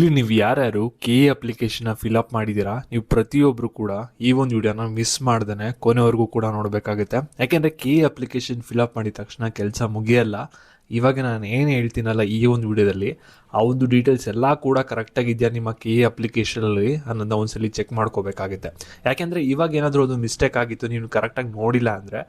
ಇಲ್ಲಿ ನೀವು ಯಾರ್ಯಾರು ಕೆ ಅಪ್ಲಿಕೇಶನ್ ಫಿಲ್ ಅಪ್ ಮಾಡಿದ್ದೀರಾ, ನೀವು ಪ್ರತಿಯೊಬ್ರು ಕೂಡ ಈ ಒಂದು ವಿಡಿಯೋನ ಮಿಸ್ ಮಾಡ್ದೇ ಕೊನೆವರೆಗೂ ಕೂಡ ನೋಡಬೇಕಾಗುತ್ತೆ. ಯಾಕೆಂದರೆ ಕೆ ಅಪ್ಲಿಕೇಶನ್ ಫಿಲ್ ಅಪ್ ಮಾಡಿದ ತಕ್ಷಣ ಕೆಲಸ ಮುಗಿಯಲ್ಲ. ಇವಾಗ ನಾನು ಏನು ಹೇಳ್ತೀನಲ್ಲ ಈ ಒಂದು ವಿಡಿಯೋದಲ್ಲಿ, ಆ ಒಂದು ಡೀಟೇಲ್ಸ್ ಎಲ್ಲ ಕೂಡ ಕರೆಕ್ಟಾಗಿದೆಯಾ ನಿಮ್ಮ ಕೆ ಅಪ್ಲಿಕೇಶನಲ್ಲಿ ಅನ್ನೋದನ್ನ ಒಂದ್ಸಲಿ ಚೆಕ್ ಮಾಡ್ಕೋಬೇಕಾಗುತ್ತೆ. ಯಾಕೆಂದರೆ ಇವಾಗ ಏನಾದರೂ ಒಂದು ಮಿಸ್ಟೇಕ್ ಆಗಿತ್ತು, ನೀವು ಕರೆಕ್ಟಾಗಿ ನೋಡಿಲ್ಲ ಅಂದರೆ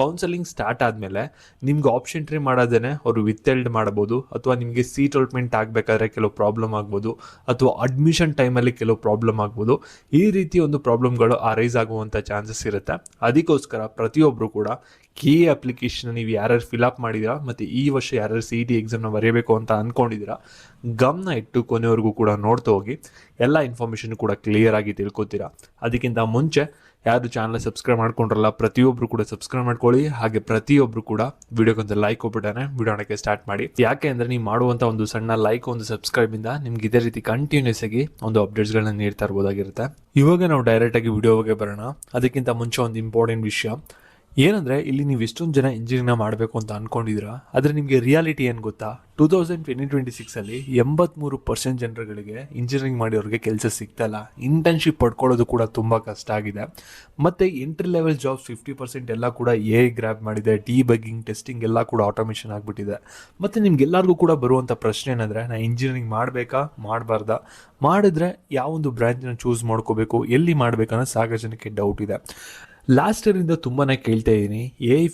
ಕೌನ್ಸಲಿಂಗ್ ಸ್ಟಾರ್ಟ್ ಆದಮೇಲೆ ನಿಮ್ಗೆ ಆಪ್ಷನ್ ಟ್ರೀ ಮಾಡೋದೇ ಅವರು ವಿತ್ಹೆಲ್ಡ್ ಮಾಡ್ಬೋದು, ಅಥವಾ ನಿಮಗೆ ಸೀಟ್ ಅಲಾಟ್ಮೆಂಟ್ ಆಗಬೇಕಾದ್ರೆ ಕೆಲವು ಪ್ರಾಬ್ಲಮ್ ಆಗ್ಬೋದು, ಅಥವಾ ಅಡ್ಮಿಷನ್ ಟೈಮಲ್ಲಿ ಕೆಲವು ಪ್ರಾಬ್ಲಮ್ ಆಗ್ಬೋದು. ಈ ರೀತಿ ಒಂದು ಪ್ರಾಬ್ಲಮ್ಗಳು ಅರೈಸ್ ಆಗುವಂಥ ಚಾನ್ಸಸ್ ಇರುತ್ತೆ. ಅದಕ್ಕೋಸ್ಕರ ಪ್ರತಿಯೊಬ್ಬರು ಕೂಡ ಕೆ ಅಪ್ಲಿಕೇಶನ್ ನೀವು ಯಾರ್ಯಾರು ಫಿಲ್ ಅಪ್ ಮಾಡಿದ್ದೀರಾ ಮತ್ತು ಈ ವರ್ಷ ಯಾರ್ಯಾರು CET ಎಕ್ಸಾಮ್ನ ಬರೆಯಬೇಕು ಅಂತ ಅಂದ್ಕೊಂಡಿದ್ದೀರಾ, ಗಮನ ಇಟ್ಟು ಕೊನೆವರೆಗೂ ಕೂಡ ನೋಡ್ತಾ ಹೋಗಿ. ಎಲ್ಲ ಇನ್ಫಾರ್ಮೇಷನ್ ಕೂಡ ಕ್ಲಿಯರ್ ಆಗಿ ತಿಳ್ಕೊತೀರಾ. ಅದಕ್ಕಿಂತ ಮುಂಚೆ ಯಾರು ಚಾನಲ್ ಸಬ್ಸ್ಕ್ರೈಬ್ ಮಾಡ್ಕೊಂಡ್ರಲ್ಲ ಪ್ರತಿಯೊಬ್ಬರು ಕೂಡ ಸಬ್ಸ್ಕ್ರೈಬ್ ಮಾಡ್ಕೊಳ್ಳಿ. ಹಾಗೆ ಪ್ರತಿಯೊಬ್ಬರು ಕೂಡ ವಿಡಿಯೋಗೊಂದು ಲೈಕ್ ಕೊಟ್ಬಿಟ್ಟಾನೆ ವಿಡಿಯೋನಕ್ಕೆ ಸ್ಟಾರ್ಟ್ ಮಾಡಿ. ಯಾಕೆ ಅಂದರೆ ನೀವು ಮಾಡುವಂಥ ಒಂದು ಸಣ್ಣ ಲೈಕ್, ಒಂದು ಸಬ್ಸ್ಕ್ರೈಬಿಂದ ನಿಮ್ಗೆ ಇದೇ ರೀತಿ ಕಂಟಿನ್ಯೂಸ್ ಆಗಿ ಒಂದು ಅಪ್ಡೇಟ್ಸ್ಗಳನ್ನ ನೀಡ್ತಾ ಇರ್ಬೋದಾಗಿರುತ್ತೆ. ಇವಾಗ ನಾವು ಡೈರೆಕ್ಟಾಗಿ ವಿಡಿಯೋಗೆ ಬರೋಣ. ಅದಕ್ಕಿಂತ ಮುಂಚೆ ಒಂದು ಇಂಪಾರ್ಟೆಂಟ್ ವಿಷಯ ಏನಂದರೆ, ಇಲ್ಲಿ ನೀವು ಎಷ್ಟೊಂದು ಜನ ಇಂಜಿನಿಯರಿಂಗ್ನ ಮಾಡಬೇಕು ಅಂತ ಅಂದ್ಕೊಂಡಿದ್ದೀರಾ, ಆದರೆ ನಿಮಗೆ ರಿಯಾಲಿಟಿ ಏನು ಗೊತ್ತಾ? 2026 83% ಜನರುಗಳಿಗೆ ಇಂಜಿನಿಯರಿಂಗ್ ಮಾಡಿರೋರಿಗೆ ಕೆಲಸ ಸಿಗ್ತಾಯಿಲ್ಲ. ಇಂಟರ್ನ್ಶಿಪ್ ಪಡ್ಕೊಳ್ಳೋದು ಕೂಡ ತುಂಬ ಕಷ್ಟ ಆಗಿದೆ. ಮತ್ತು ಎಂಟ್ರಿ ಲೆವೆಲ್ ಜಾಬ್ಸ್ 50% ಎಲ್ಲ ಕೂಡ ಗ್ರ್ಯಾಬ್ ಮಾಡಿದೆ. ಡಿಬಗ್ಗಿಂಗ್, ಟೆಸ್ಟಿಂಗ್ ಎಲ್ಲ ಕೂಡ ಆಟೋಮೇಷನ್ ಆಗಿಬಿಟ್ಟಿದೆ. ಮತ್ತು ನಿಮ್ಗೆಲ್ಲರಿಗೂ ಕೂಡ ಬರುವಂಥ ಪ್ರಶ್ನೆ ಏನಂದರೆ, ನಾನು ಇಂಜಿನಿಯರಿಂಗ್ ಮಾಡಬೇಕಾ ಮಾಡಬಾರ್ದಾ, ಮಾಡಿದ್ರೆ ಯಾವೊಂದು ಬ್ರ್ಯಾಂಚನ್ನ ಚೂಸ್ ಮಾಡ್ಕೋಬೇಕು, ಎಲ್ಲಿ ಮಾಡಬೇಕನ್ನೋ ಸಾಕಷ್ಟು ಜನಕ್ಕೆ ಡೌಟ್ ಇದೆ. ಲಾಸ್ಟ್ ಇಯರಿಂದ ತುಂಬಾ ಕೇಳ್ತಾ ಇದ್ದೀನಿ.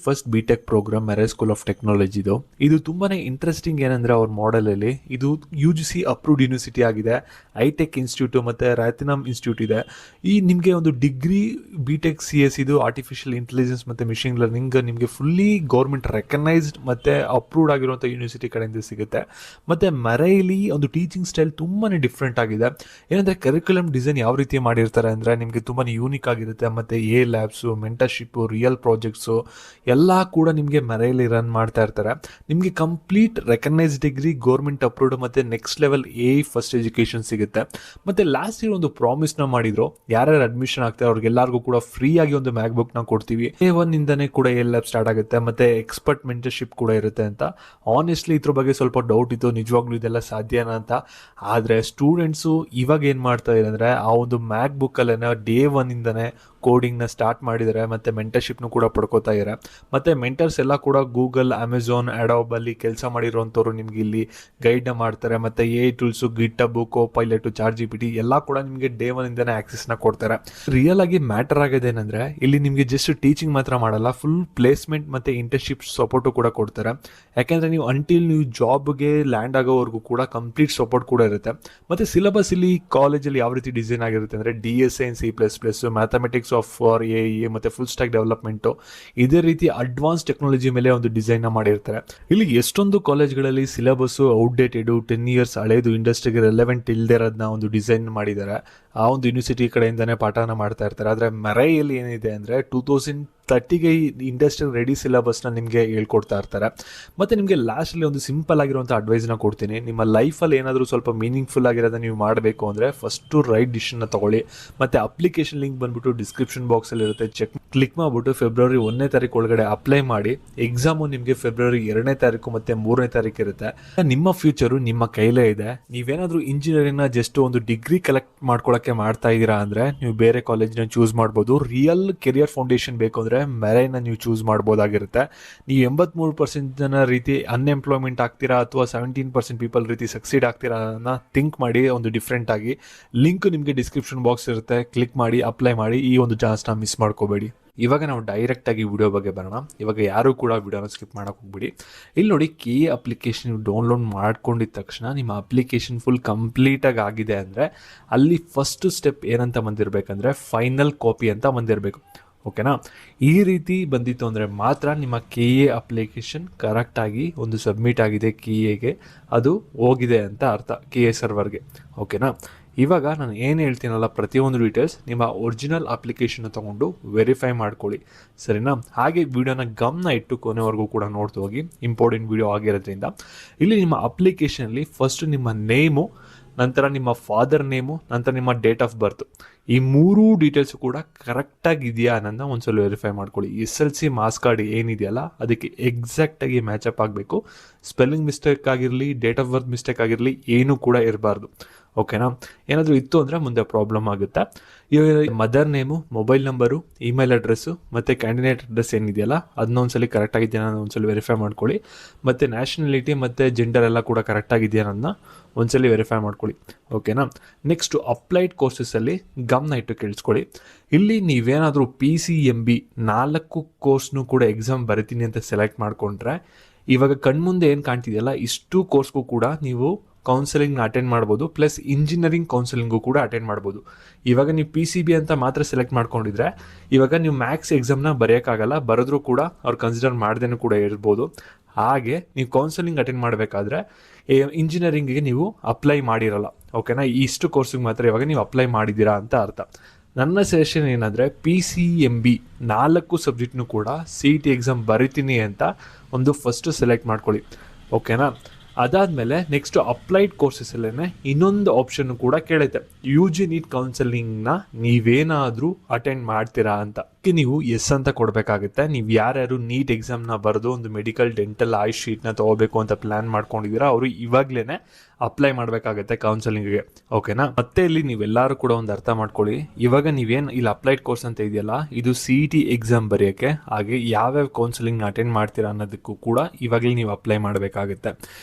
ಫಸ್ಟ್ BTech ಪ್ರೋಗ್ರಾಮ್ ಮೆರೆ ಸ್ಕೂಲ್ ಆಫ್ ಟೆಕ್ನಾಲಜಿದು ಇದು ತುಂಬಾ ಇಂಟ್ರೆಸ್ಟಿಂಗ್. ಏನಂದರೆ ಅವ್ರ ಮಾಡೆಲಲ್ಲಿ ಇದು UGC ಅಪ್ರೂವ್ಡ್ ಯೂನಿವರ್ಸಿಟಿ ಆಗಿದೆ. ಐಟೆಕ್ ಇನ್ಸ್ಟಿಟ್ಯೂಟು ಮತ್ತು ರಾತಿನಮ್ ಇನ್ಸ್ಟಿಟ್ಯೂಟ್ ಇದೆ. ಈ ನಿಮಗೆ ಒಂದು ಡಿಗ್ರಿ BTech CS ಇದು ಆರ್ಟಿಫಿಷಿಯಲ್ ಇಂಟೆಲಿಜೆನ್ಸ್ ಮತ್ತು ಮಿಷಿನ್ ಲರ್ನಿಂಗ್ ನಿಮಗೆ ಫುಲ್ಲಿ ಗೌರ್ಮೆಂಟ್ ರೆಕಗ್ನೈಸ್ಡ್ ಮತ್ತು ಅಪ್ರೂವ್ಡ್ ಆಗಿರುವಂಥ ಯೂನಿವರ್ಸಿಟಿ ಕಡೆಯಿಂದ ಸಿಗುತ್ತೆ. ಮತ್ತು ಮೆರೆಯಲ್ಲಿ ಒಂದು ಟೀಚಿಂಗ್ ಸ್ಟೈಲ್ ತುಂಬಾ ಡಿಫ್ರೆಂಟ್ ಆಗಿದೆ. ಏನಂದರೆ ಕರಿಕ್ಯುಲಮ್ ಡಿಸೈನ್ ಯಾವ ರೀತಿ ಮಾಡಿರ್ತಾರೆ ಅಂದರೆ ನಿಮಗೆ ತುಂಬಾ ಯೂನಿಕ್ ಆಗಿರುತ್ತೆ. ಮತ್ತು ಲ್ಯಾಬ್ಸ್, ಮೆಂಟರ್ಶಿಪ್ಪು, ರಿಯಲ್ ಪ್ರಾಜೆಕ್ಟ್ಸು ಎಲ್ಲ ಕೂಡ ನಿಮಗೆ ಮೆರೆಯಲ್ಲಿ ರನ್ ಮಾಡ್ತಾ ಇರ್ತಾರೆ. ನಿಮಗೆ complete recognised degree, government approved ಮತ್ತು ನೆಕ್ಸ್ಟ್ ಲೆವೆಲ್ ಫಸ್ಟ್ ಎಜುಕೇಷನ್ ಸಿಗುತ್ತೆ. ಮತ್ತು ಲಾಸ್ಟ್ ಇಯರ್ ಒಂದು ಪ್ರಾಮಿಸ್ನ ಮಾಡಿದ್ರು, ಯಾರ್ಯಾರು ಅಡ್ಮಿಷನ್ ಆಗ್ತಾರೆ ಅವ್ರಿಗೆಲ್ಲರಿಗೂ ಕೂಡ ಫ್ರೀ ಆಗಿ ಒಂದು ಮ್ಯಾಕ್ಬುಕ್ನ ಕೊಡ್ತೀವಿ. A1 ಇಂದನೇ ಕೂಡ ಲ್ಯಾಬ್ ಸ್ಟಾರ್ಟ್ ಆಗುತ್ತೆ ಮತ್ತು ಎಕ್ಸ್ಪರ್ಟ್ ಮೆಂಟರ್ಶಿಪ್ ಕೂಡ ಇರುತ್ತೆ ಅಂತ. ಆನೆಸ್ಟ್ಲಿ ಇದ್ರ ಬಗ್ಗೆ ಸ್ವಲ್ಪ ಡೌಟ್ ಇತ್ತು, ನಿಜವಾಗ್ಲೂ ಇದೆಲ್ಲ ಸಾಧ್ಯನಾ ಅಂತ. ಆದರೆ ಸ್ಟೂಡೆಂಟ್ಸು ಇವಾಗ ಏನು ಮಾಡ್ತಾ ಇದ್ದಾರೆ ಅಂದರೆ, ಆ ಒಂದು ಮ್ಯಾಕ್ಬುಕ್ಕಲ್ಲೇನೋ Day 1 ಇಂದನೇ ಕೋಡಿಂಗ್ನ ಸ್ಟಾರ್ಟ್ ಮಾಡಿದ್ದಾರೆ ಮತ್ತು ಮೆಂಟರ್ಶಿಪ್ನು ಕೂಡ ಪಡ್ಕೋತಾ ಇದ್ದಾರೆ. ಮತ್ತು ಮೆಂಟರ್ಸ್ ಎಲ್ಲ ಕೂಡ ಗೂಗಲ್, ಅಮೆಝಾನ್, ಅಡೋಬಲ್ಲಿ ಕೆಲಸ ಮಾಡಿರೋಂಥವ್ರು ನಿಮ್ಗೆ ಇಲ್ಲಿ ಗೈಡ್ನ ಮಾಡ್ತಾರೆ. ಮತ್ತು ಟೂಲ್ಸು, ಗಿಟ್ಹಬ್, ಕೋಪೈಲಟು, ChatGPT ಎಲ್ಲ ಕೂಡ ನಿಮಗೆ Day 1 ಇಂದನೇ ಆಕ್ಸೆಸ್ನ ಕೊಡ್ತಾರೆ. ರಿಯಲ್ ಆಗಿ ಮ್ಯಾಟರ್ ಆಗೋದು ಏನಂದರೆ, ಇಲ್ಲಿ ನಿಮಗೆ ಜಸ್ಟ್ ಟೀಚಿಂಗ್ ಮಾತ್ರ ಮಾಡಲ್ಲ, ಫುಲ್ ಪ್ಲೇಸ್ಮೆಂಟ್ ಮತ್ತು ಇಂಟರ್ನ್ಶಿಪ್ ಸಪೋರ್ಟು ಕೂಡ ಕೊಡ್ತಾರೆ. ಯಾಕೆಂದರೆ ನೀವು ಅಂಟಿಲ್ ನೀವು ಜಾಬ್ಗೆ ಲ್ಯಾಂಡ್ ಆಗೋವರೆಗೂ ಕೂಡ ಕಂಪ್ಲೀಟ್ ಸಪೋರ್ಟ್ ಕೂಡ ಇರುತ್ತೆ. ಮತ್ತು ಸಿಲೆಬಸ್ ಇಲ್ಲಿ ಕಾಲೇಜಲ್ಲಿ ಯಾವ ರೀತಿ ಡಿಸೈನ್ ಆಗಿರುತ್ತೆ ಅಂದರೆ, DSA ಇನ್ C++, ಮ್ಯಾಥಮೆಟಿಕ್ಸ್ ಸಾಫ್ಟ್ವೇರ್, ಮತ್ತು ಫುಲ್ ಸ್ಟ್ಯಾಕ್ ಡೆವಲಪ್ಮೆಂಟು, ಇದೇ ರೀತಿ ಅಡ್ವಾನ್ಸ್ ಟೆಕ್ನಾಲಜಿ ಮೇಲೆ ಒಂದು ಡಿಸೈನ್ನ ಮಾಡಿರ್ತಾರೆ. ಇಲ್ಲಿ ಎಷ್ಟೊಂದು ಕಾಲೇಜ್ಗಳಲ್ಲಿ ಸಿಲೆಬಸ್ಸು ಔಟ್ಡೇಟೆಡು, 10 years ಹಳೇದು, ಇಂಡಸ್ಟ್ರಿಗೆ ರೆಲೆವೆಂಟ್ ಇಲ್ಲದೆ ಇರೋದನ್ನ ಒಂದು ಡಿಸೈನ್ ಮಾಡಿದ್ದಾರೆ. ಆ ಒಂದು ಯೂನಿವರ್ಸಿಟಿ ಕಡೆಯಿಂದನೇ ಪಾಠನ ಮಾಡ್ತಾ ಇರ್ತಾರೆ. ಆದರೆ ಮೆರೆಯಲ್ಲಿ ಏನಿದೆ ಅಂದರೆ 2030ಗೆ ಇಂಡಸ್ಟ್ರಿ ರೆಡಿ ಸಿಲೆಬಸ್ನ ನಿಮಗೆ ಹೇಳ್ಕೊಡ್ತಾ ಇರ್ತಾರೆ. ಮತ್ತು ನಿಮಗೆ ಲಾಸ್ಟಲ್ಲಿ ಒಂದು ಸಿಂಪಲ್ ಆಗಿರುವಂಥ ಅಡ್ವೈಸ್ನ ಕೊಡ್ತೀನಿ. ನಿಮ್ಮ ಲೈಫಲ್ಲಿ ಏನಾದರೂ ಸ್ವಲ್ಪ ಮೀನಿಂಗ್ಫುಲ್ ಆಗಿರೋದನ್ನ ನೀವು ಮಾಡಬೇಕು ಅಂದರೆ ಫಸ್ಟು ರೈಟ್ ಡಿಸಿಷನ್ನ ತೊಗೊಳ್ಳಿ. ಮತ್ತು ಅಪ್ಲಿಕೇಶನ್ ಲಿಂಕ್ ಬಂದುಬಿಟ್ಟು ಡಿಸ್ಕ್ರಿಪ್ಷನ್ ಬಾಕ್ಸಲ್ಲಿ ಇರುತ್ತೆ, ಕ್ಲಿಕ್ ಮಾಡಿಬಿಟ್ಟು ಫೆಬ್ರವರಿ 1ನೇ ತಾರೀಕು ಒಳಗಡೆ ಅಪ್ಲೈ ಮಾಡಿ. ಎಕ್ಸಾಮು ನಿಮಗೆ ಫೆಬ್ರವರಿ 2ನೇ ತಾರೀಕು ಮತ್ತು 3ನೇ ತಾರೀಕು ಇರುತ್ತೆ. ನಿಮ್ಮ ಫ್ಯೂಚರು ನಿಮ್ಮ ಕೈಲೇ ಇದೆ. ನೀವೇನಾದರೂ ಇಂಜಿನಿಯರಿಂಗ್ನ ಜಸ್ಟ್ ಒಂದು ಡಿಗ್ರಿ ಕಲೆಕ್ಟ್ ಮಾಡ್ಕೊಳ್ಳೋಕ್ಕೆ ಮಾಡ್ತಾ ಇದ್ದೀರಾ ಅಂದರೆ ನೀವು ಬೇರೆ ಕಾಲೇಜ್ನ ಚೂಸ್ ಮಾಡ್ಬೋದು. ರಿಯಲ್ ಕೆರಿಯರ್ ಫೌಂಡೇಶನ್ ಬೇಕು ಅಂದರೆ ಮೆರೆನ ನೀವು ಚೂಸ್ ಮಾಡ್ಬೋದಾಗಿರುತ್ತೆ. ನೀವು 83% ಜನ ರೀತಿ ಅನ್ಎಂಪ್ಲಾಯ್ಮೆಂಟ್ ಆಗ್ತೀರಾ ಅಥವಾ 17% ಪೀಪಲ್ ರೀತಿ ಸಕ್ಸೀಡ್ ಆಗ್ತೀರಾ ಅನ್ನೋ ಥಿಂಕ್ ಮಾಡಿ ಒಂದು ಡಿಫ್ರೆಂಟ್ ಆಗಿ. ಲಿಂಕ್ ನಿಮಗೆ ಡಿಸ್ಕ್ರಿಪ್ಷನ್ ಬಾಕ್ಸ್ ಇರುತ್ತೆ, ಕ್ಲಿಕ್ ಮಾಡಿ ಅಪ್ಲೈ ಮಾಡಿ. ಈ ಒಂದು ಚಾನ್ಸ್ನ ಮಿಸ್ ಮಾಡ್ಕೋಬೇಡಿ. ಇವಾಗ ನಾವು ಡೈರೆಕ್ಟಾಗಿ ವಿಡಿಯೋ ಬಗ್ಗೆ ಬರೋಣ. ಇವಾಗ ಯಾರೂ ಕೂಡ ವಿಡಿಯೋನ ಸ್ಕಿಪ್ ಮಾಡೋಕೆ ಹೋಗ್ಬಿಡಿ. ಇಲ್ಲಿ ನೋಡಿ, ಕೆ ಅಪ್ಲಿಕೇಶನ್ ನೀವು ಡೌನ್ಲೋಡ್ ಮಾಡ್ಕೊಂಡಿದ್ದ ತಕ್ಷಣ ನಿಮ್ಮ ಅಪ್ಲಿಕೇಶನ್ ಫುಲ್ ಕಂಪ್ಲೀಟಾಗಿ ಆಗಿದೆ ಅಂದರೆ ಅಲ್ಲಿ ಫಸ್ಟ್ ಸ್ಟೆಪ್ ಏನಂತ ಬಂದಿರಬೇಕಂದ್ರೆ ಫೈನಲ್ ಕಾಪಿ ಅಂತ ಬಂದಿರಬೇಕು. ಓಕೆನಾ? ಈ ರೀತಿ ಬಂದಿತ್ತು ಅಂದರೆ ಮಾತ್ರ ನಿಮ್ಮ KA ಅಪ್ಲಿಕೇಶನ್ ಕರೆಕ್ಟಾಗಿ ಒಂದು ಸಬ್ಮಿಟ್ ಆಗಿದೆ, KAಗೆ ಅದು ಹೋಗಿದೆ ಅಂತ ಅರ್ಥ, KA ಸರ್ವರ್ಗೆ. ಓಕೆನಾ? ಇವಾಗ ನಾನು ಏನು ಹೇಳ್ತೀನಲ್ಲ ಪ್ರತಿಯೊಂದು ಡೀಟೇಲ್ಸ್ ನಿಮ್ಮ ಒರಿಜಿನಲ್ ಅಪ್ಲಿಕೇಶನ್ ತೊಗೊಂಡು ವೆರಿಫೈ ಮಾಡ್ಕೊಳ್ಳಿ, ಸರಿನಾ? ಹಾಗೆ ವಿಡಿಯೋನ ಗಮನ ಇಟ್ಟು ಕೊನೆವರೆಗೂ ಕೂಡ ನೋಡ್ತಾ ಹೋಗಿ, ಇಂಪಾರ್ಟೆಂಟ್ ವಿಡಿಯೋ ಆಗಿರೋದ್ರಿಂದ. ಇಲ್ಲಿ ನಿಮ್ಮ ಅಪ್ಲಿಕೇಶನಲ್ಲಿ ಫಸ್ಟ್ ನಿಮ್ಮ ನೇಮು, ನಂತರ ನಿಮ್ಮ ಫಾದರ್ ನೇಮು, ನಂತರ ನಿಮ್ಮ ಡೇಟ್ ಆಫ್ ಬರ್ತ್, ಈ ಮೂರೂ ಡೀಟೇಲ್ಸು ಕೂಡ ಕರೆಕ್ಟಾಗಿದೆಯಾ ಅನ್ನೋದನ್ನ ಒಂದ್ಸಲ ವೆರಿಫೈ ಮಾಡ್ಕೊಳ್ಳಿ. SLC ಮಾರ್ಕ್ಸ್ ಕಾರ್ಡ್ ಏನಿದೆಯಲ್ಲ ಅದಕ್ಕೆ ಎಕ್ಸಾಕ್ಟಾಗಿ ಮ್ಯಾಚಪ್ ಆಗಬೇಕು. ಸ್ಪೆಲ್ಲಿಂಗ್ ಮಿಸ್ಟೇಕ್ ಆಗಿರಲಿ, ಡೇಟ್ ಆಫ್ ಬರ್ತ್ ಮಿಸ್ಟೇಕ್ ಆಗಿರಲಿ, ಏನೂ ಕೂಡ ಇರಬಾರ್ದು. ಓಕೆನಾ. ಏನಾದರೂ ಇತ್ತು ಅಂದರೆ ಮುಂದೆ ಪ್ರಾಬ್ಲಮ್ ಆಗುತ್ತೆ. ಇವಾಗ mother name, mobile number, email address ಮತ್ತು ಕ್ಯಾಂಡಿಡೇಟ್ ಅಡ್ರೆಸ್ ಏನಿದೆಯಲ್ಲ ಅದನ್ನ ಒಂದ್ಸಲಿ ಕರೆಕ್ಟಾಗಿದೆಯಾ ಅನ್ನೋ ಒಂದ್ಸಲಿ ವೆರಿಫೈ ಮಾಡ್ಕೊಳ್ಳಿ. ಮತ್ತು ನ್ಯಾಷನಾಲಿಟಿ ಮತ್ತು ಜೆಂಡರ್ ಎಲ್ಲ ಕೂಡ ಕರೆಕ್ಟಾಗಿದೆಯಾ ಅನ್ನೋದನ್ನ ಒಂದ್ಸಲಿ ವೆರಿಫೈ ಮಾಡ್ಕೊಳ್ಳಿ. ಓಕೆನಾ. ನೆಕ್ಸ್ಟು ಅಪ್ಲೈಡ್ ಕೋರ್ಸಸಲ್ಲಿ ಗಮನ ಇಟ್ಟು ಕೇಳಿಸ್ಕೊಳ್ಳಿ. ಇಲ್ಲಿ ನೀವೇನಾದರೂ PCMB 4 ಕೋರ್ಸ್ನೂ ಕೂಡ ಎಕ್ಸಾಮ್ ಬರಿತೀನಿ ಅಂತ ಸೆಲೆಕ್ಟ್ ಮಾಡಿಕೊಂಡ್ರೆ ಇವಾಗ ಕಣ್ಮುಂದೆ ಏನು ಕಾಣ್ತಿದೆಯಲ್ಲ ಇಷ್ಟು ಕೋರ್ಸ್ಗೂ ಕೂಡ ನೀವು ಕೌನ್ಸಿಲಿಂಗ್ನ ಅಟೆಂಡ್ ಮಾಡ್ಬೋದು, ಪ್ಲಸ್ ಇಂಜಿನಿಯರಿಂಗ್ ಕೌನ್ಸಿಲಿಂಗು ಕೂಡ ಅಟೆಂಡ್ ಮಾಡ್ಬೋದು. ಇವಾಗ ನೀವು PCB ಅಂತ ಮಾತ್ರ ಸೆಲೆಕ್ಟ್ ಮಾಡ್ಕೊಂಡಿದ್ರೆ ಇವಾಗ ನೀವು ಮ್ಯಾಥ್ಸ್ ಎಕ್ಸಾಮ್ನ ಬರೆಯೋಕ್ಕಾಗಲ್ಲ, ಬರೆದ್ರೂ ಕೂಡ ಅವ್ರು ಕನ್ಸಿಡರ್ ಮಾಡ್ದೇನೂ ಕೂಡ ಇರ್ಬೋದು. ಹಾಗೆ ನೀವು ಕೌನ್ಸಿಲಿಂಗ್ ಅಟೆಂಡ್ ಮಾಡಬೇಕಾದ್ರೆ ಇಂಜಿನಿಯರಿಂಗಿಗೆ ನೀವು ಅಪ್ಲೈ ಮಾಡಿರಲ್ಲ. ಓಕೆನಾ. ಇಷ್ಟು ಕೋರ್ಸಿಗೆ ಮಾತ್ರ ಇವಾಗ ನೀವು ಅಪ್ಲೈ ಮಾಡಿದ್ದೀರಾ ಅಂತ ಅರ್ಥ. ನನ್ನ ಸಜೆಷನ್ ಏನಂದರೆ PCMB 4 ಸಬ್ಜೆಕ್ಟ್ನು ಕೂಡ CET ಎಕ್ಸಾಮ್ ಬರಿತೀನಿ ಅಂತ ಒಂದು ಫಸ್ಟು ಸೆಲೆಕ್ಟ್ ಮಾಡ್ಕೊಳ್ಳಿ. ಓಕೆನಾ. ಅದಾದಮೇಲೆ ನೆಕ್ಸ್ಟು ಅಪ್ಲೈಡ್ ಕೋರ್ಸಸ್ಸಲ್ಲೇ ಇನ್ನೊಂದು ಆಪ್ಷನ್ನು ಕೂಡ ಕೇಳುತ್ತೆ, UG NEET ಕೌನ್ಸಿಲಿಂಗ್ನ ನೀವೇನಾದರೂ ಅಟೆಂಡ್ ಮಾಡ್ತೀರಾ ಅಂತ. ನೀವು ಎಸ್ ಅಂತ ಕೊಡಬೇಕಾಗುತ್ತೆ. ನೀವು ಯಾರ್ಯಾರು ನೀಟ್ ಎಕ್ಸಾಮ್ನ ಬರೆದು ಒಂದು ಮೆಡಿಕಲ್, ಡೆಂಟಲ್, ಆಯುಷ್ ಶೀಟ್ನ ತೊಗೋಬೇಕು ಅಂತ ಪ್ಲ್ಯಾನ್ ಮಾಡ್ಕೊಂಡಿದ್ದೀರಾ ಅವರು ಇವಾಗಲೇ ಅಪ್ಲೈ ಮಾಡಬೇಕಾಗುತ್ತೆ ಕೌನ್ಸಿಲಿಂಗ್ಗೆ. ಓಕೆನಾ. ಮತ್ತೆ ಇಲ್ಲಿ ನೀವೆಲ್ಲರೂ ಕೂಡ ಒಂದು ಅರ್ಥ ಮಾಡ್ಕೊಳ್ಳಿ, ಇವಾಗ ನೀವೇನು ಇಲ್ಲಿ ಅಪ್ಲೈಡ್ ಕೋರ್ಸ್ ಅಂತ ಇದೆಯಲ್ಲ ಇದು CET ಎಕ್ಸಾಮ್ ಬರೆಯೋಕ್ಕೆ, ಹಾಗೆ ಯಾವ್ಯಾವ ಕೌನ್ಸಿಲಿಂಗ್ನ ಅಟೆಂಡ್ ಮಾಡ್ತೀರಾ ಅನ್ನೋದಕ್ಕೂ ಕೂಡ ಇವಾಗಲೇ ನೀವು ಅಪ್ಲೈ ಮಾಡಬೇಕಾಗುತ್ತೆ.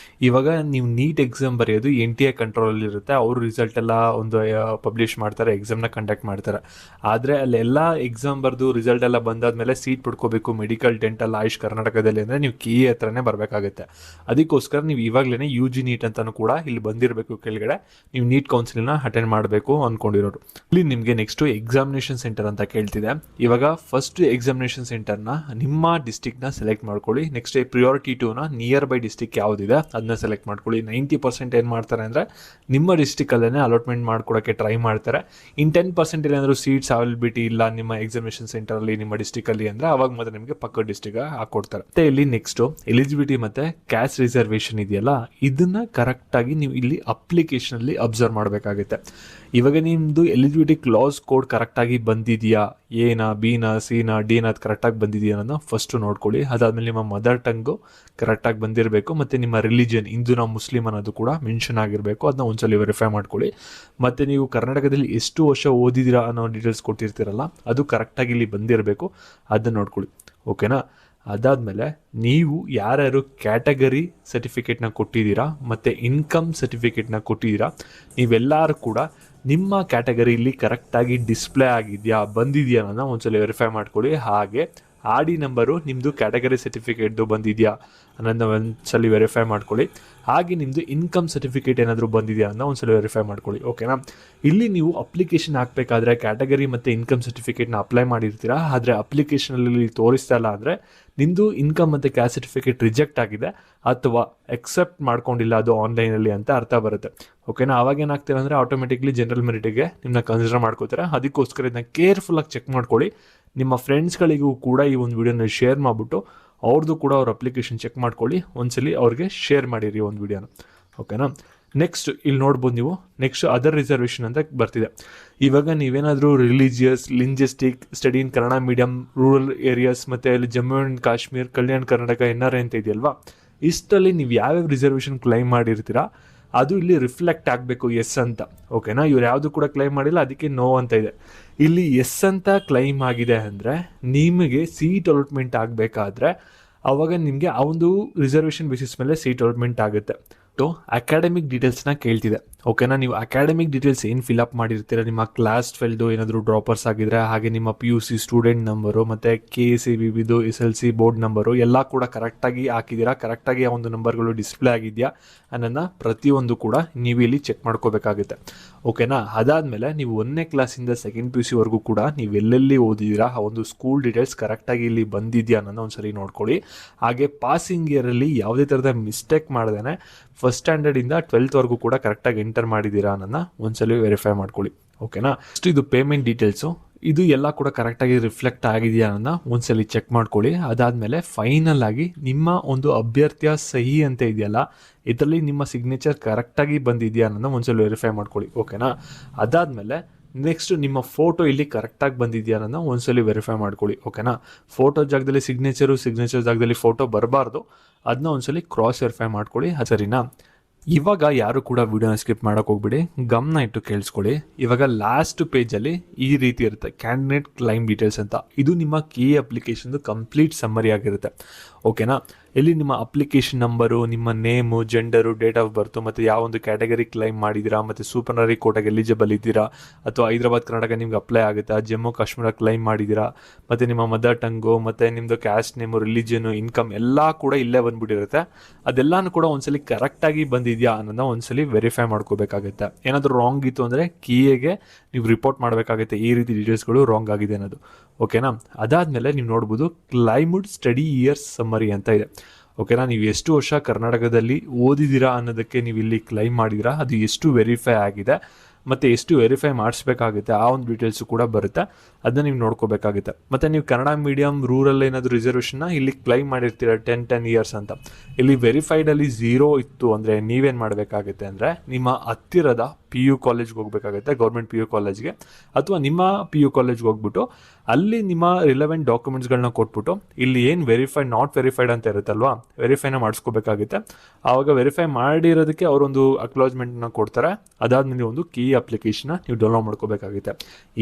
ಇವಾಗ ನೀವು ನೀಟ್ ಎಕ್ಸಾಮ್ ಬರೆಯೋದು NTA ಕಂಟ್ರೋಲಲ್ಲಿರುತ್ತೆ, ಅವರು ರಿಸಲ್ಟ್ ಎಲ್ಲ ಒಂದು ಪಬ್ಲಿಷ್ ಮಾಡ್ತಾರೆ, ಎಕ್ಸಾಮ್ನ ಕಂಡಕ್ಟ್ ಮಾಡ್ತಾರೆ. ಆದರೆ ಅಲ್ಲೆಲ್ಲ ಎಕ್ಸಾಮ್ ಬರೆದು ರಿಸಲ್ಟ್ ಎಲ್ಲ ಬಂದಾದ್ಮೇಲೆ ಸೀಟ್ ಪಡ್ಕೋಬೇಕು ಮೆಡಿಕಲ್, ಡೆಂಟಲ್, ಆಯುಷ್ ಕರ್ನಾಟಕದಲ್ಲಿ ಅಂದರೆ ನೀವು KE ಹತ್ರನೇ ಬರಬೇಕಾಗುತ್ತೆ. ಅದಕ್ಕೋಸ್ಕರ ನೀವು ಇವಾಗಲೇ UG NEET ಅಂತಲೂ ಕೂಡ ಇಲ್ಲಿ ಬಂದಿರಬೇಕು ಕೆಳಗಡೆ, ನೀವು ನೀಟ್ ಕೌನ್ಸಿಲಿಂಗ್ನ ಅಟೆಂಡ್ ಮಾಡಬೇಕು ಅಂದ್ಕೊಂಡಿರೋರು. ಇಲ್ಲಿ ನಿಮಗೆ ನೆಕ್ಸ್ಟು ಎಕ್ಸಾಮಿನೇಷನ್ ಸೆಂಟರ್ ಅಂತ ಕೇಳ್ತಿದೆ. ಇವಾಗ ಫಸ್ಟ್ ಎಕ್ಸಾಮಿನೇಷನ್ ಸೆಂಟರ್ನ ನಿಮ್ಮ ಡಿಸ್ಟಿಕ್ನ ಸೆಲೆಕ್ಟ್ ಮಾಡ್ಕೊಳ್ಳಿ. ನೆಕ್ಸ್ಟ್ ಪ್ರಿಯಾರಿಟಿ 2ನ ನಿಯರ್ ಬೈ ಡಿಸ್ಟಿಕ್ ಯಾವುದಿದೆ ಅದನ್ನ ಸೆಲೆಕ್ಟ್ ಮಾಡ್ಕೊಳ್ಳಿ. 90% ಏನು ಮಾಡ್ತಾರೆ ಅಂದರೆ ನಿಮ್ಮ ಡಿಸ್ಟಿಕಲ್ಲೇ ಅಲಾಟ್ಮೆಂಟ್ ಮಾಡ್ಕೊಡೋಕ್ಕೆ ಟ್ರೈ ಮಾಡ್ತಾರೆ. ಇನ್ನು 10% ಏನಾದರೂ ಸೀಟ್ಸ್ ಅವೈಲಬಿಲಿಟಿ ಇಲ್ಲ ನಿಮ್ಮ ಎಕ್ಸಾಮಿನೇಷನ್ ಸೆಂಟರಲ್ಲಿ ನಿಮ್ಮ ಡಿಸ್ಟಿಕಲ್ಲಿ ಅಂದರೆ ಅವಾಗ ಮಾತ್ರ ನಿಮಗೆ ಪಕ್ಕ ಡಿಸ್ಟಿಕ್ ಹಾಕೊಡ್ತಾರೆ. ಮತ್ತೆ ಇಲ್ಲಿ ನೆಕ್ಸ್ಟು ಎಲಿಜಿಬಿಲಿಟಿ ಮತ್ತು ಕ್ಯಾಸ್ಟ್ ರಿಸರ್ವೇಷನ್ ಇದೆಯಲ್ಲ ಇದನ್ನ ಕರೆಕ್ಟಾಗಿ ನೀವು ಇಲ್ಲಿ ಅಪ್ಲಿಕೇಶನಲ್ಲಿ ಅಬ್ಸರ್ವ್ ಮಾಡಬೇಕಾಗುತ್ತೆ. ಇವಾಗ ನಿಮ್ಮದು ಎಲಿಜಿಬಿಲಿಟಿ ಕ್ಲಾಸ್ ಕೋಡ್ ಕರೆಕ್ಟಾಗಿ ಬಂದಿದೆಯಾ, ಎನಾ, ಬಿನ, ಸಿನ, ಡಿನ ಅದು ಕರೆಕ್ಟಾಗಿ ಬಂದಿದೆಯಾ ಅನ್ನೋದನ್ನ ಫಸ್ಟು ನೋಡ್ಕೊಳ್ಳಿ. ಅದಾದಮೇಲೆ ನಿಮ್ಮ ಮದರ್ ಟಂಗು ಕರೆಕ್ಟಾಗಿ ಬಂದಿರಬೇಕು, ಮತ್ತು ನಿಮ್ಮ ರಿಲಿಜನ್ ಹಿಂದೂನ ಮುಸ್ಲಿಮ್ ಅನ್ನೋದು ಕೂಡ ಮೆನ್ಷನ್ ಆಗಿರಬೇಕು. ಅದನ್ನ ಒಂದ್ಸಲ ವೆರಿಫೈ ಮಾಡ್ಕೊಳ್ಳಿ. ಮತ್ತು ನೀವು ಕರ್ನಾಟಕದಲ್ಲಿ ಎಷ್ಟು ವರ್ಷ ಓದಿದ್ದೀರಾ ಅನ್ನೋ ಡೀಟೇಲ್ಸ್ ಕೊಟ್ಟಿರ್ತೀರಲ್ಲ ಅದು ಕರೆಕ್ಟಾಗಿ ಇಲ್ಲಿ ಬಂದಿರಬೇಕು, ಅದನ್ನ ನೋಡ್ಕೊಳ್ಳಿ. ಓಕೆನಾ. ಅದಾದಮೇಲೆ ನೀವು ಯಾರ್ಯಾರು ಕ್ಯಾಟಗರಿ ಸರ್ಟಿಫಿಕೇಟ್ನ ಕೊಟ್ಟಿದ್ದೀರಾ ಮತ್ತು ಇನ್ಕಮ್ ಸರ್ಟಿಫಿಕೇಟ್ನ ಕೊಟ್ಟಿದ್ದೀರಾ ನೀವೆಲ್ಲರೂ ಕೂಡ ನಿಮ್ಮ ಕ್ಯಾಟಗರಿಯಲ್ಲಿ ಕರೆಕ್ಟಾಗಿ ಡಿಸ್ಪ್ಲೇ ಆಗಿದೆಯಾ, ಬಂದಿದೆಯಾ ಅನ್ನೋದನ್ನ ಒಂದ್ಸಲ ವೆರಿಫೈ ಮಾಡ್ಕೊಳ್ಳಿ. ಹಾಗೆ RD ನಂಬರು ನಿಮ್ಮದು ಕ್ಯಾಟಗರಿ ಸರ್ಟಿಫಿಕೇಟ್ದು ಬಂದಿದೆಯಾ ಅನ್ನೋದನ್ನ ಒಂದ್ಸಲ ವೆರಿಫೈ ಮಾಡ್ಕೊಳ್ಳಿ. ಹಾಗೆ ನಿಮ್ಮದು ಇನ್ಕಮ್ ಸರ್ಟಿಫಿಕೇಟ್ ಏನಾದರೂ ಬಂದಿದೆಯಾ ಅನ್ನೋ ಒಂದ್ಸಲ ವೆರಿಫೈ ಮಾಡ್ಕೊಳ್ಳಿ. ಓಕೆನಾ. ಇಲ್ಲಿ ನೀವು ಅಪ್ಲಿಕೇಶನ್ ಹಾಕಬೇಕಾದ್ರೆ ಕ್ಯಾಟಗರಿ ಮತ್ತು ಇನ್ಕಮ್ ಸರ್ಟಿಫಿಕೇಟ್ನ ಅಪ್ಲೈ ಮಾಡಿರ್ತೀರಾ, ಆದರೆ ಅಪ್ಲಿಕೇಶನಲ್ಲಿ ತೋರಿಸ್ತಾ ಇಲ್ಲ ಅಂದರೆ ನಿಮ್ಮದು ಇನ್ಕಮ್ ಮತ್ತು ಕ್ಯಾಸ್ಟ್ ಸರ್ಟಿಫಿಕೇಟ್ ರಿಜೆಕ್ಟ್ ಆಗಿದೆ ಅಥವಾ ಎಕ್ಸೆಪ್ಟ್ ಮಾಡ್ಕೊಂಡಿಲ್ಲ ಅದು ಆನ್ಲೈನಲ್ಲಿ ಅಂತ ಅರ್ಥ ಬರುತ್ತೆ. ಓಕೆನಾ. ಅವಾಗ ಏನಾಗ್ತೀರ ಅಂದರೆ ಆಟೋಮೆಟಿಕ್ಲಿ ಜನರಲ್ ಮೆರಿಟಿಗೆ ನಿಮ್ಮನ್ನ ಕನ್ಸಿಡರ್ ಮಾಡ್ಕೋತಾರೆ. ಅದಕ್ಕೋಸ್ಕರ ಇದನ್ನ ಕೇರ್ಫುಲ್ಲಾಗಿ ಚೆಕ್ ಮಾಡ್ಕೊಳ್ಳಿ. ನಿಮ್ಮ ಫ್ರೆಂಡ್ಸ್ಗಳಿಗೂ ಕೂಡ ಈ ಒಂದು ವಿಡಿಯೋನ ಶೇರ್ ಮಾಡಿಬಿಟ್ಟು ಅವ್ರದ್ದು ಕೂಡ ಅವ್ರ ಅಪ್ಲಿಕೇಶನ್ ಚೆಕ್ ಮಾಡ್ಕೊಳ್ಳಿ. ಒಂದ್ಸಲಿ ಅವ್ರಿಗೆ ಶೇರ್ ಮಾಡಿರಿ ಒಂದು ವಿಡಿಯೋನ. ಓಕೆನಾ. ನೆಕ್ಸ್ಟ್ ಇಲ್ಲಿ ನೋಡ್ಬೋದು ನೀವು, ನೆಕ್ಸ್ಟ್ ಅದರ್ ರಿಸರ್ವೇಷನ್ ಅಂತ ಬರ್ತಿದೆ. ಇವಾಗ ನೀವೇನಾದರೂ religious, linguistic, study in Kannada medium, rural areas ಮತ್ತು ಅಲ್ಲಿ ಜಮ್ಮು ಆ್ಯಂಡ್ ಕಾಶ್ಮೀರ್, ಕಲ್ಯಾಣ ಕರ್ನಾಟಕ, NRI ಅಂತ ಇದೆಯಲ್ವಾ, ಇಷ್ಟರಲ್ಲಿ ನೀವು ಯಾವ್ಯಾವ ರಿಸರ್ವೇಷನ್ ಕ್ಲೈಮ್ ಮಾಡಿರ್ತೀರಾ ಅದು ಇಲ್ಲಿ ರಿಫ್ಲೆಕ್ಟ್ ಆಗಬೇಕು ಎಸ್ ಅಂತ. ಓಕೆನಾ. ಇವ್ರು ಯಾವುದು ಕೂಡ ಕ್ಲೈಮ್ ಮಾಡಿಲ್ಲ, ಅದಕ್ಕೆ ನೋ ಅಂತ ಇದೆ. ಇಲ್ಲಿ ಎಸ್ ಅಂತ ಕ್ಲೈಮ್ ಆಗಿದೆ ಅಂದರೆ ನಿಮಗೆ ಸೀಟ್ ಅಲಾಟ್ಮೆಂಟ್ ಆಗಬೇಕಾದ್ರೆ ಆವಾಗ ನಿಮಗೆ ಆ ಒಂದು ರಿಸರ್ವೇಷನ್ ಬೇಸಿಸ್ ಮೇಲೆ ಸೀಟ್ ಅಲಾಟ್ಮೆಂಟ್ ಆಗುತ್ತೆ. ಅಕಾಡೆಮಿಕ್ ಡೀಟೇಲ್ಸ್ನ ಕೇಳ್ತಿದೆ. ಓಕೆನಾ. ನೀವು ಅಕಾಡೆಮಿಕ್ ಡೀಟೇಲ್ಸ್ ಏನು ಫಿಲಪ್ ಮಾಡಿರ್ತೀರ, ನಿಮ್ಮ ಕ್ಲಾಸ್ 12 ಏನಾದರೂ ಡ್ರಾಪರ್ಸ್ ಆಗಿದ್ರೆ, ಹಾಗೆ ನಿಮ್ಮ PUC ಸ್ಟೂಡೆಂಟ್ ನಂಬರು ಮತ್ತು KCBBದು SLC ಬೋರ್ಡ್ ನಂಬರು ಎಲ್ಲ ಕೂಡ ಕರೆಕ್ಟಾಗಿ ಹಾಕಿದ್ದೀರಾ, ಕರೆಕ್ಟಾಗಿ ಆ ಒಂದು ನಂಬರ್ಗಳು ಡಿಸ್ಪ್ಲೇ ಆಗಿದೆಯಾ ಅನ್ನೋದನ್ನ ಪ್ರತಿಯೊಂದು ಕೂಡ ನೀವು ಇಲ್ಲಿ ಚೆಕ್ ಮಾಡ್ಕೋಬೇಕಾಗುತ್ತೆ. ಓಕೆನಾ. ಅದಾದಮೇಲೆ ನೀವು 1ನೇ ಕ್ಲಾಸಿಂದ 2nd PUCವರೆಗೂ ಕೂಡ ನೀವು ಎಲ್ಲೆಲ್ಲಿ ಓದಿದ್ದೀರಾ ಆ ಒಂದು ಸ್ಕೂಲ್ ಡೀಟೇಲ್ಸ್ ಕರೆಕ್ಟಾಗಿ ಇಲ್ಲಿ ಬಂದಿದೆಯಾ ಅನ್ನೋದನ್ನ ಒಂದ್ಸರಿ ನೋಡ್ಕೊಳ್ಳಿ. ಹಾಗೆ ಪಾಸಿಂಗ್ ಇಯರಲ್ಲಿ ಯಾವುದೇ ಥರದ ಮಿಸ್ಟೇಕ್ ಮಾಡ್ದೇ ಫಸ್ಟ್ ಸ್ಟ್ಯಾಂಡರ್ಡಿಂದ 12th ಕೂಡ ಕರೆಕ್ಟಾಗಿ ಎಂಟರ್ ಮಾಡಿದ್ದೀರಾ ಅನ್ನೋದನ್ನ ಒಂದ್ಸಲ ವೆರಿಫೈ ಮಾಡ್ಕೊಳ್ಳಿ. ಓಕೆನಾ. ಅಷ್ಟು ಇದು ಪೇಮೆಂಟ್ ಡೀಟೇಲ್ಸು ಇದು ಎಲ್ಲ ಕೂಡ ಕರೆಕ್ಟಾಗಿ ರಿಫ್ಲೆಕ್ಟ್ ಆಗಿದೆಯಾ ಅನ್ನೋದನ್ನ ಒಂದ್ಸಲಿ ಚೆಕ್ ಮಾಡ್ಕೊಳ್ಳಿ. ಅದಾದಮೇಲೆ ಫೈನಲ್ ಆಗಿ ನಿಮ್ಮ ಒಂದು ಅಭ್ಯರ್ಥಿಯ ಸಹಿ ಅಂತ ಇದೆಯಲ್ಲ ಇದರಲ್ಲಿ ನಿಮ್ಮ ಸಿಗ್ನೇಚರ್ ಕರೆಕ್ಟಾಗಿ ಬಂದಿದೆಯಾ ಅನ್ನೋದನ್ನ ಒಂದ್ಸಲ ವೆರಿಫೈ ಮಾಡ್ಕೊಳ್ಳಿ. ಓಕೆನಾ. ಅದಾದಮೇಲೆ ನೆಕ್ಸ್ಟ್ ನಿಮ್ಮ ಫೋಟೋ ಇಲ್ಲಿ ಕರೆಕ್ಟಾಗಿ ಬಂದಿದೆಯಾ ಅನ್ನೋದನ್ನ ಒಂದ್ಸಲಿ ವೆರಿಫೈ ಮಾಡ್ಕೊಳ್ಳಿ. ಓಕೆನಾ. ಫೋಟೋ ಜಾಗದಲ್ಲಿ ಸಿಗ್ನೇಚರ್ ಜಾಗದಲ್ಲಿ ಫೋಟೋ ಬರಬಾರ್ದು, ಅದನ್ನ ಒಂದ್ಸಲಿ ಕ್ರಾಸ್ ವೆರಿಫೈ ಮಾಡ್ಕೊಳ್ಳಿ. ಸರಿನಾ. ಇವಾಗ ಯಾರು ಕೂಡ ವಿಡಿಯೋನ ಸ್ಕಿಪ್ ಮಾಡಕ್ ಹೋಗ್ಬಿಡಿ, ಗಮನ ಇಟ್ಟು ಕೇಳಿಸ್ಕೊಳ್ಳಿ. ಇವಾಗ ಲಾಸ್ಟ್ ಪೇಜಲ್ಲಿ ಈ ರೀತಿ ಇರುತ್ತೆ, ಕ್ಯಾಂಡಿಡೇಟ್ ಕ್ಲೈಮ್ ಡೀಟೇಲ್ಸ್ ಅಂತ. ಇದು ನಿಮ್ಮ ಕೆ ಅಪ್ಲಿಕೇಶನ್ ಕಂಪ್ಲೀಟ್ ಸಮ್ಮರಿ ಆಗಿರುತ್ತೆ. ಓಕೆನಾ? ಇಲ್ಲಿ ನಿಮ್ಮ ಅಪ್ಲಿಕೇಶನ್ ನಂಬರು, ನಿಮ್ಮ name, gender, date of birth, ಮತ್ತು ಯಾವೊಂದು ಕ್ಯಾಟಗರಿ ಕ್ಲೈಮ್ ಮಾಡಿದ್ದೀರಾ, ಮತ್ತು ಸೂಪರ್ನರಿ ಕೋಟಾಗೆ ಎಲಿಜಿಬಲ್ ಇದ್ದೀರಾ, ಅಥವಾ ಹೈದರಾಬಾದ್ ಕರ್ನಾಟಕ ನಿಮ್ಗೆ ಅಪ್ಲೈ ಆಗುತ್ತಾ, ಜಮ್ಮು ಕಾಶ್ಮೀರ ಕ್ಲೈಮ್ ಮಾಡಿದ್ದೀರಾ, ಮತ್ತು ನಿಮ್ಮ ಮದರ್ ಟಂಗು, ಮತ್ತು ನಿಮ್ಮದು ಕ್ಯಾಸ್ಟ್ ನೇಮು, ರಿಲಿಜನು, ಇನ್ಕಮ್ ಎಲ್ಲ ಕೂಡ ಇಲ್ಲೇ ಬಂದ್ಬಿಟ್ಟಿರುತ್ತೆ. ಅದೆಲ್ಲನೂ ಕೂಡ ಒಂದ್ಸಲಿ ಕರೆಕ್ಟಾಗಿ ಬಂದಿದೆಯಾ ಅನ್ನೋದನ್ನ ಒಂದ್ಸಲಿ ವೆರಿಫೈ ಮಾಡ್ಕೋಬೇಕಾಗುತ್ತೆ. ಏನಾದರೂ ರಾಂಗ್ ಇತ್ತು ಅಂದರೆ ಕಿಎಗೆ ನೀವು ರಿಪೋರ್ಟ್ ಮಾಡಬೇಕಾಗುತ್ತೆ, ಈ ರೀತಿ ಡೀಟೇಲ್ಸ್ಗಳು ರಾಂಗ್ ಆಗಿದೆ ಅನ್ನೋದು. ಓಕೆನಾ? ಅದಾದಮೇಲೆ ನೀವು ನೋಡ್ಬೋದು ಕ್ಲೈಮ್ಡ್ ಸ್ಟಡಿ ಇಯರ್ಸ್ ಸಮ್ಮರಿ ಅಂತ ಇದೆ. ಓಕೆನಾ? ನೀವು ಎಷ್ಟು ವರ್ಷ ಕರ್ನಾಟಕದಲ್ಲಿ ಓದಿದ್ದೀರಾ ಅನ್ನೋದಕ್ಕೆ ನೀವು ಇಲ್ಲಿ ಕ್ಲೈಮ್ ಮಾಡಿದ್ದೀರಾ, ಅದು ಎಷ್ಟು ವೆರಿಫೈ ಆಗಿದೆ ಮತ್ತು ಎಷ್ಟು ವೆರಿಫೈ ಮಾಡಿಸ್ಬೇಕಾಗುತ್ತೆ ಆ ಒಂದು ಡೀಟೇಲ್ಸು ಕೂಡ ಬರುತ್ತೆ. ಅದನ್ನ ನೀವು ನೋಡ್ಕೋಬೇಕಾಗುತ್ತೆ. ಮತ್ತು ನೀವು ಕನ್ನಡ ಮೀಡಿಯಮ್ ರೂರಲ್ ಏನಾದರೂ ರಿಸರ್ವೇಷನ್ನ ಇಲ್ಲಿ ಕ್ಲೈಮ್ ಮಾಡಿರ್ತೀರ 10 ಇಯರ್ಸ್ ಅಂತ. ಇಲ್ಲಿ ವೆರಿಫೈಡಲ್ಲಿ 0 ಇತ್ತು ಅಂದರೆ ನೀವೇನು ಮಾಡಬೇಕಾಗುತ್ತೆ ಅಂದರೆ ನಿಮ್ಮ ಹತ್ತಿರದ PU ಕಾಲೇಜ್ಗೆ ಹೋಗಬೇಕಾಗುತ್ತೆ, ಗೌರ್ಮೆಂಟ್ PU ಕಾಲೇಜ್ಗೆ, ಅಥವಾ ನಿಮ್ಮ PU ಕಾಲೇಜ್ಗೆ ಹೋಗ್ಬಿಟ್ಟು ಅಲ್ಲಿ ನಿಮ್ಮ ರಿಲೆವೆಂಟ್ ಡಾಕ್ಯುಮೆಂಟ್ಸ್ಗಳನ್ನ ಕೊಟ್ಬಿಟ್ಟು ಇಲ್ಲಿ ಏನು ವೆರಿಫೈಡ್ ನಾಟ್ ವೆರಿಫೈಡ್ ಅಂತ ಇರುತ್ತಲ್ವಾ, ವೆರಿಫೈನ ಮಾಡಿಸ್ಕೋಬೇಕಾಗುತ್ತೆ. ಆವಾಗ ವೆರಿಫೈ ಮಾಡಿರೋದಕ್ಕೆ ಅವರೊಂದು ಅಕ್ನಾಲಜ್ಮೆಂಟ್ನ ಕೊಡ್ತಾರೆ. ಅದಾದಮೇಲೆ ಒಂದು ಕೀ ಅಪ್ಲಿಕೇಶನ್ನ ನೀವು ಡೌನ್ಲೋಡ್ ಮಾಡ್ಕೋಬೇಕಾಗುತ್ತೆ.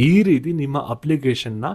ಈ ರೀತಿ ನಿಮ್ಮ ಅಪ್ಲಿಕೇಶನ್ನ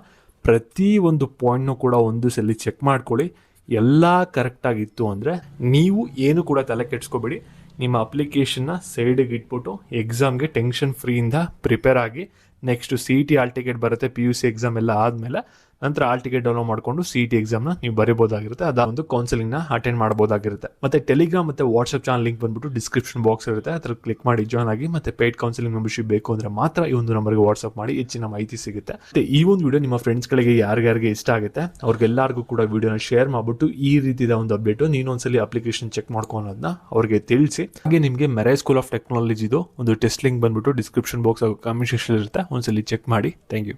ಪ್ರತಿ ಒಂದು ಪಾಯಿಂಟ್ನೂ ಕೂಡ ಒಂದು ಸಲ ಚೆಕ್ ಮಾಡ್ಕೊಳ್ಳಿ. ಎಲ್ಲ ಕರೆಕ್ಟಾಗಿತ್ತು ಅಂದರೆ ನೀವು ಏನು ಕೂಡ ತಲೆ ಕೆಡಿಸ್ಕೋಬೇಡಿ, ನಿಮ್ಮ ಅಪ್ಲಿಕೇಶನ್ನ ಸೈಡಿಗೆ ಇಟ್ಬಿಟ್ಟು ಎಕ್ಸಾಮ್ಗೆ ಟೆನ್ಷನ್ ಫ್ರೀಯಿಂದ ಪ್ರಿಪೇರ್ ಆಗಿ. ನೆಕ್ಸ್ಟ್ CET ಆಲ್ ಟಿಕೆಟ್ ಬರುತ್ತೆ, PUC ಎಕ್ಸಾಮ್ ಎಲ್ಲ ಆದಮೇಲೆ ನಂತರ ಆಲ್ ಟಿಕೆಟ್ ಡೌನ್ಲೋಡ್ ಮಾಡಿಕೊಂಡು CET ಎಕ್ಸಾಮ್ನ ನೀವು ಬರೀಬೋದಾಗಿರುತ್ತೆ. ಅದೊಂದು ಕೌನ್ಸಿಲಿಂಗ್ನ ಅಟೆಂಡ್ ಮಾಡ್ಬೋದಾಗಿರುತ್ತೆ. ಮತ್ತು ಟೆಲಿಗ್ರಾಮ್ ಮತ್ತು ವಾಟ್ಸಪ್ ಚಾನಲ್ ಲಿಂಕ್ ಬಂದ್ಬಿಟ್ಟು ಡಿಸ್ಕ್ರಿಪ್ಷನ್ ಬಾಕ್ಸ್ ಇರುತ್ತೆ, ಅದ್ರ ಕ್ಲಿಕ್ ಮಾಡಿ ಜಾಯ್ನ್ ಆಗಿ. ಮತ್ತು ಪೇಯ್ಡ್ ಕೌನ್ಸಿಲಿಂಗ್ ಮೆಂಬರ್ಶಿಪ್ ಬೇಕು ಅಂದರೆ ಮಾತ್ರ ಈ ಒಂದು ನಂಬರ್ಗೆ ವಾಟ್ಸಪ್ ಮಾಡಿ, ಹೆಚ್ಚಿನ ಮಾಹಿತಿ ಸಿಗುತ್ತೆ. ಮತ್ತು ಈ ಒಂದು ವಿಡಿಯೋ ನಿಮ್ಮ ಫ್ರೆಂಡ್ಸ್ಗಳಿಗೆ ಯಾರಿಗಾರಿಗೆ ಇಷ್ಟ ಆಗುತ್ತೆ ಅವ್ರಿಗೆಲ್ಲರಿಗೂ ಕೂಡ ವಿಡಿಯೋನ ಶೇರ್ ಮಾಡಿಬಿಟ್ಟು ಈ ರೀತಿಯ ಒಂದು ಅಪ್ಡೇಟು ನೀನು ಒಂದ್ಸಲಿ ಅಪ್ಲಿಕೇಶನ್ ಚೆಕ್ ಮಾಡ್ಕೊಳೋದನ್ನ ಅವ್ರಿಗೆ ತಿಳಿಸಿ. ಹಾಗೆ ನಿಮಗೆ ಮೆರೈ ಸ್ಕೂಲ್ ಆಫ್ ಟೆಕ್ನಾಲಜಿದು ಒಂದು ಟೆಸ್ಟ್ ಲಿಂಕ್ ಬಂದ್ಬಿಟ್ಟು ಡಿಸ್ಕ್ರಿಪ್ಷನ್ ಬಾಕ್ಸ್ ಹಾಗೂ ಕಾಮೆಂಟ್ ಸೆಕ್ಷನ್ ಇರುತ್ತೆ, ಒಂದ್ಸಲಿ ಚೆಕ್ ಮಾಡಿ. Thank you.